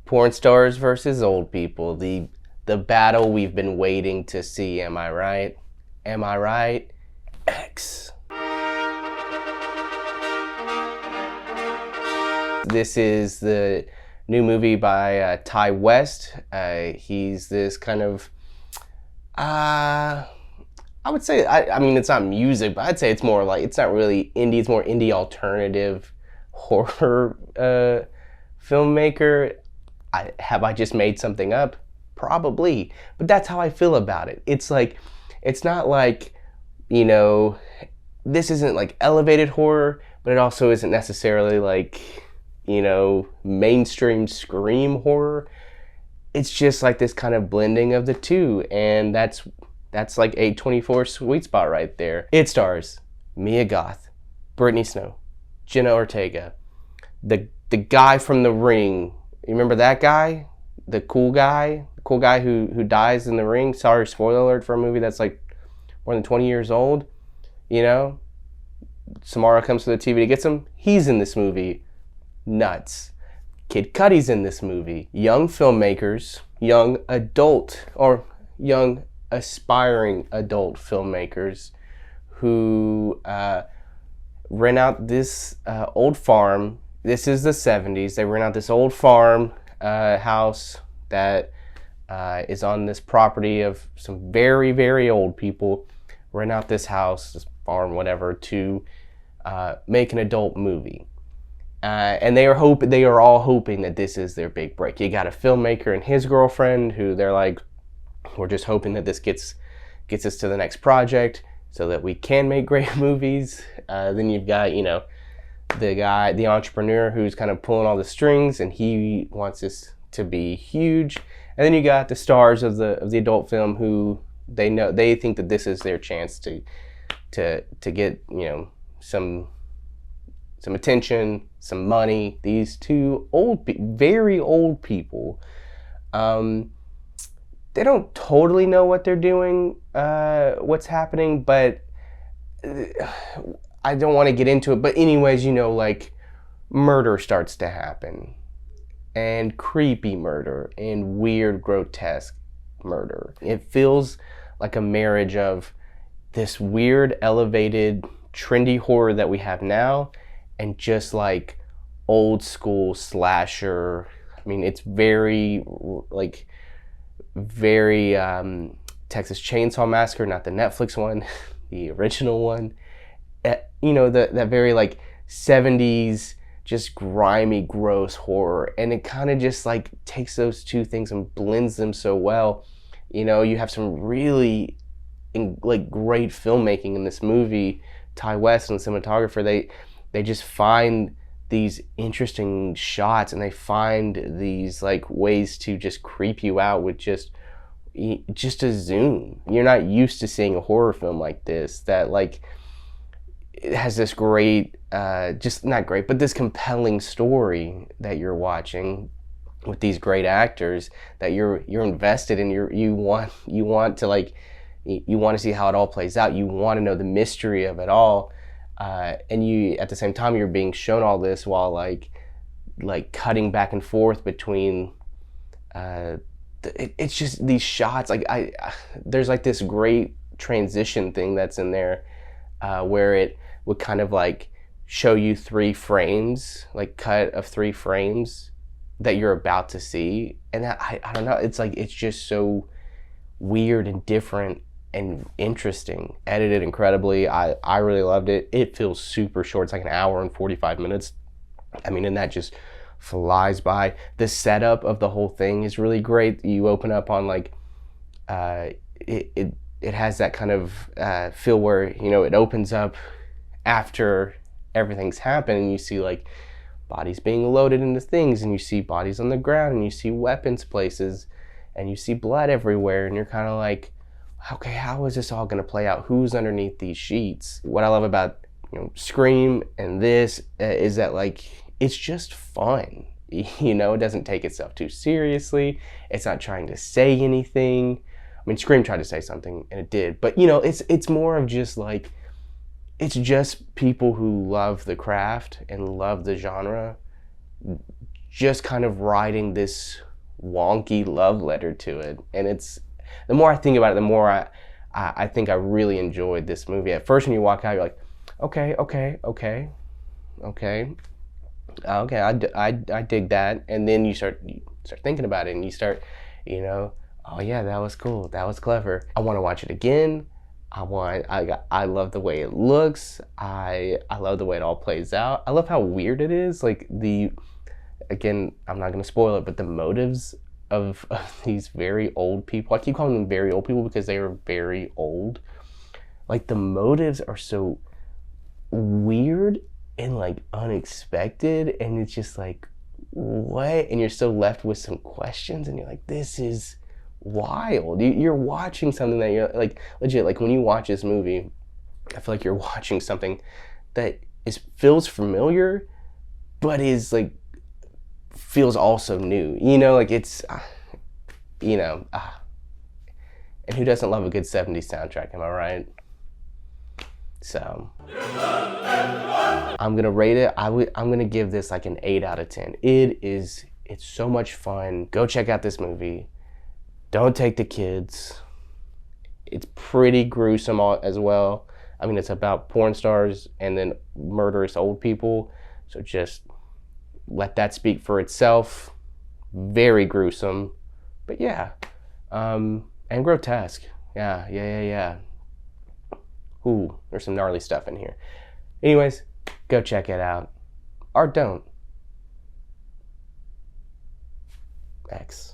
Porn stars versus old people. The battle we've been waiting to see. Am I right? Am I right? X. This is the new movie by Ty West. He's this kind of, I would say, I mean, it's not music, but I'd say it's more like, it's not really indie, it's more indie alternative horror filmmaker. Have I just made something up? Probably. But that's how I feel about it. It's like, it's not like, you know, this isn't like elevated horror, but it also isn't necessarily like, you know, mainstream scream horror. It's just like this kind of blending of the two, and that's like A24 sweet spot right there. It stars Mia Goth, Brittany Snow, Jenna Ortega, the guy from The Ring. You remember that guy? The cool guy who dies in The Ring. Sorry, spoiler alert for a movie that's like more than 20 years old. You know, Samara comes to the TV to get him. He's in this movie. Nuts. Kid Cudi's in this movie. Young filmmakers, young adult or young aspiring adult filmmakers who rent out this old farm. This is the 70s. They rent out this old farm house that is on this property of some very, very old people. Rent out this house, this farm, whatever, to make an adult movie. And they are all hoping that this is their big break. You got a filmmaker and his girlfriend who they're like, we're just hoping that this gets us to the next project so that we can make great movies. Then you've got, you know, the entrepreneur who's kind of pulling all the strings, and he wants this to be huge. And then you got the stars of the adult film who they think that this is their chance to get, you know, some attention, some money. These two very old people, they don't totally know what they're doing, what's happening, but I don't want to get into it. But anyways, you know, like, murder starts to happen, and creepy murder, and weird, grotesque murder. It feels like a marriage of this weird, elevated, trendy horror that we have now, and just like old school slasher. I mean, it's very Texas Chainsaw Massacre, not the Netflix one, the original one. You know, that very like 70s, just grimy, gross horror. And it kind of just like takes those two things and blends them so well. You know, you have some really like great filmmaking in this movie. Ty West and the cinematographer, they just find these interesting shots, and they find these like ways to just creep you out with just a zoom. You're not used to seeing a horror film like this that like it has this great, just not great, but this compelling story that you're watching with these great actors that you're invested in. You want to like, you want to see how it all plays out. You want to know the mystery of it all. And you, at the same time, you're being shown all this while like cutting back and forth between, it's just these shots. Like there's like this great transition thing that's in there, where it would kind of like show you 3 frames, like cut of 3 frames that you're about to see. And that, I don't know, it's like, it's just so weird and different and interesting, edited incredibly. I really loved it. It feels super short. It's like an hour and 45 minutes. I mean, and that just flies by. The setup of the whole thing is really great. You open up on like, it has that kind of feel where, you know, it opens up after everything's happened, and you see like bodies being loaded into things, and you see bodies on the ground, and you see weapons places, and you see blood everywhere, and you're kind of like, okay, how is this all going to play out? Who's underneath these sheets? What I love about, you know, Scream and this is that like it's just fun. You know, it doesn't take itself too seriously. It's not trying to say anything. I mean, Scream tried to say something, and it did, but you know, it's more of just like, it's just people who love the craft and love the genre just kind of writing this wonky love letter to it. And it's, the more I think about it, the more I think I really enjoyed this movie. At first when you walk out, you're like, okay, I dig that. And then you start thinking about it, and you start, oh yeah, that was cool, that was clever. I want to watch it again. I love the way it looks. I love the way it all plays out. I love how weird it is. Like again, I'm not gonna spoil it, but the motives of these very old people. I keep calling them very old people because they are very old. Like the motives are so weird and like unexpected, and it's just like, what? And you're still left with some questions, and you're like, this is wild. You're watching something that you're like, legit, like when you watch this movie, I feel like you're watching something that feels familiar, but is like, feels also new, like it's, and who doesn't love a good 70s soundtrack, am I right? So I'm gonna rate it. I'm gonna give this like an 8 out of 10. It's so much fun. Go check out this movie. Don't take the kids. It's pretty gruesome as well. I mean, it's about porn stars and then murderous old people. So just let that speak for itself. Very gruesome, but yeah, and grotesque. Yeah. Ooh, there's some gnarly stuff in here. Anyways, go check it out. Or don't. X.